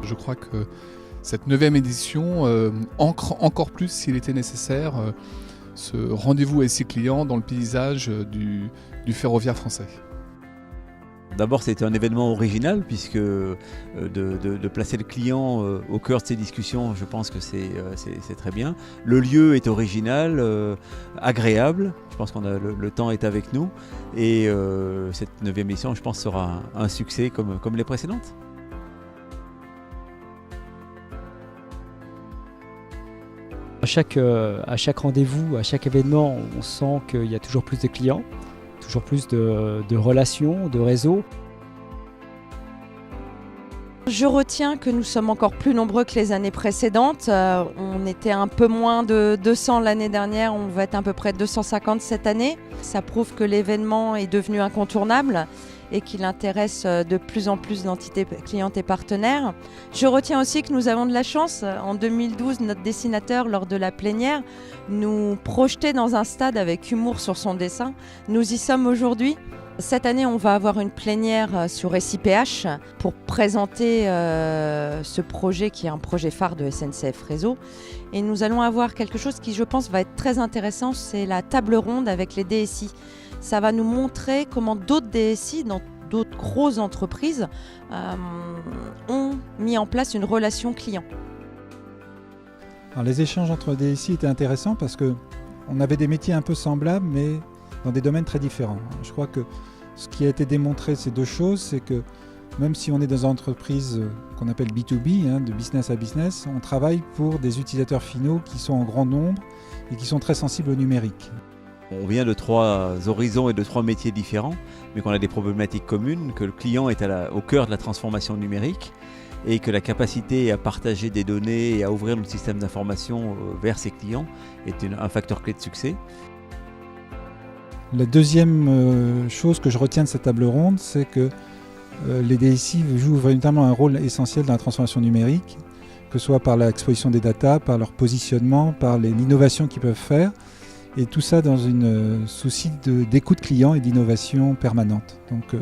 Je crois que cette 9e édition ancre encore plus, s'il était nécessaire, ce rendez-vous avec ses clients dans le paysage du ferroviaire français. D'abord, c'était un événement original puisque de placer le client au cœur de ces discussions, je pense que c'est très bien. Le lieu est original, agréable. Je pense que le temps est avec nous et cette 9e édition, je pense, sera un succès comme les précédentes. À chaque rendez-vous, à chaque événement, on sent qu'il y a toujours plus de clients, toujours plus de relations, de réseaux. Je retiens que nous sommes encore plus nombreux que les années précédentes. On était un peu moins de 200 l'année dernière, on va être à peu près 250 cette année. Ça prouve que l'événement est devenu incontournable et qu'il intéresse de plus en plus d'entités clientes et partenaires. Je retiens aussi que nous avons de la chance. En 2012, notre dessinateur, lors de la plénière, nous projetait dans un stade avec humour sur son dessin. Nous y sommes aujourd'hui. Cette année, on va avoir une plénière sur SIPH pour présenter ce projet qui est un projet phare de SNCF Réseau. Et nous allons avoir quelque chose qui, je pense, va être très intéressant, c'est la table ronde avec les DSI. Ça va nous montrer comment d'autres DSI, dans d'autres grosses entreprises, ont mis en place une relation client. Alors, les échanges entre DSI étaient intéressants parce qu'on avait des métiers un peu semblables, mais dans des domaines très différents. Je crois que ce qui a été démontré, c'est deux choses. C'est que même si on est dans une entreprise qu'on appelle B2B, de business à business, on travaille pour des utilisateurs finaux qui sont en grand nombre et qui sont très sensibles au numérique. On vient de 3 horizons et de 3 métiers différents, mais qu'on a des problématiques communes, que le client est au cœur de la transformation numérique et que la capacité à partager des données et à ouvrir notre système d'information vers ses clients est un facteur clé de succès. La deuxième chose que je retiens de cette table ronde, c'est que les DSI jouent véritablement un rôle essentiel dans la transformation numérique, que ce soit par l'exposition des data, par leur positionnement, par l'innovation qu'ils peuvent faire, et tout ça dans une souci d'écoute client et d'innovation permanente. Donc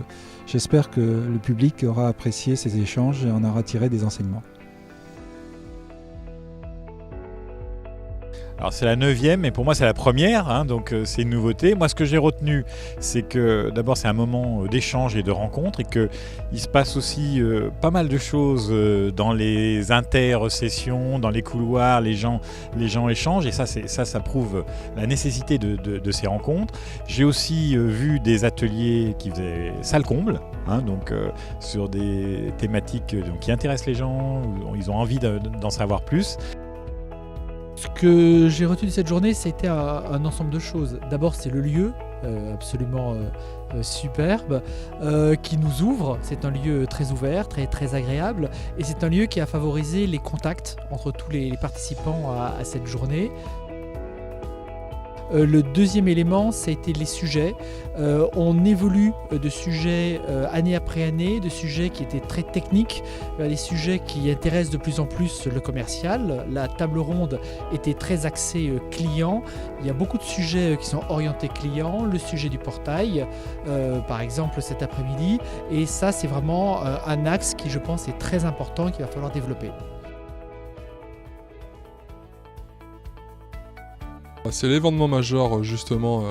j'espère que le public aura apprécié ces échanges et en aura tiré des enseignements. Alors c'est la 9e, mais pour moi c'est la première, donc c'est une nouveauté. Moi ce que j'ai retenu, c'est que d'abord c'est un moment d'échange et de rencontre et qu'il se passe aussi pas mal de choses dans les intersessions, dans les couloirs, les gens échangent et ça prouve la nécessité de ces rencontres. J'ai aussi vu des ateliers qui faisaient salle comble, sur des thématiques qui intéressent les gens, où ils ont envie d'en savoir plus. Ce que j'ai retenu de cette journée, c'était un ensemble de choses. D'abord, c'est le lieu, absolument superbe, qui nous ouvre. C'est un lieu très ouvert, très agréable. Et c'est un lieu qui a favorisé les contacts entre tous les participants à cette journée. Le deuxième élément, ça a été les sujets. On évolue de sujets année après année, de sujets qui étaient très techniques, vers des sujets qui intéressent de plus en plus le commercial. La table ronde était très axée client. Il y a beaucoup de sujets qui sont orientés client, le sujet du portail, par exemple cet après-midi. Et ça, c'est vraiment un axe qui, je pense, est très important et qu'il va falloir développer. C'est l'événement majeur justement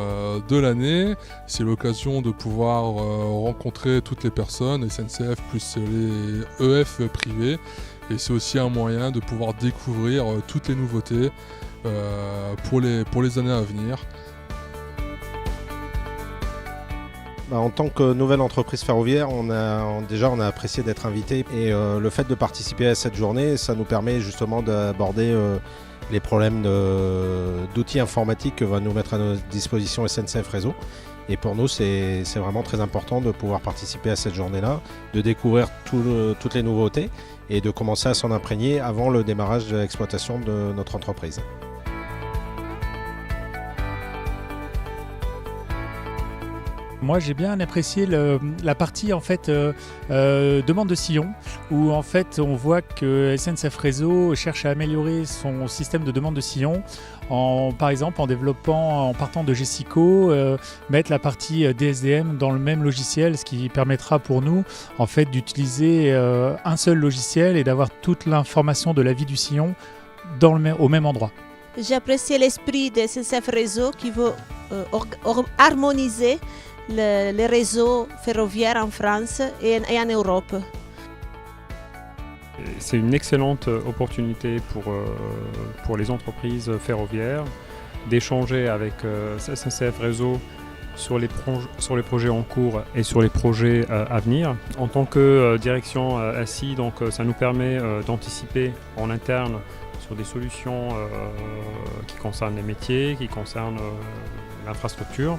de l'année, c'est l'occasion de pouvoir rencontrer toutes les personnes, SNCF plus les EF privés, et c'est aussi un moyen de pouvoir découvrir toutes les nouveautés pour les années à venir. En tant que nouvelle entreprise ferroviaire, on a apprécié d'être invité et le fait de participer à cette journée, ça nous permet justement d'aborder les problèmes d'outils informatiques que va nous mettre à notre disposition SNCF Réseau. Et pour nous, c'est vraiment très important de pouvoir participer à cette journée-là, de découvrir toutes les nouveautés et de commencer à s'en imprégner avant le démarrage de l'exploitation de notre entreprise. Moi, j'ai bien apprécié la partie en fait demande de sillon, où en fait on voit que SNCF Réseau cherche à améliorer son système de demande de sillon, par exemple en partant de Gessico, mettre la partie DSDM dans le même logiciel, ce qui permettra pour nous en fait d'utiliser un seul logiciel et d'avoir toute l'information de la vie du sillon au même endroit. J'ai apprécié l'esprit de SNCF Réseau qui veut harmoniser les réseaux ferroviaires en France et en Europe. C'est une excellente opportunité pour les entreprises ferroviaires d'échanger avec SNCF Réseau sur les projets en cours et sur les projets à venir. En tant que direction SI, donc, ça nous permet d'anticiper en interne sur des solutions qui concernent les métiers, qui concernent l'infrastructure.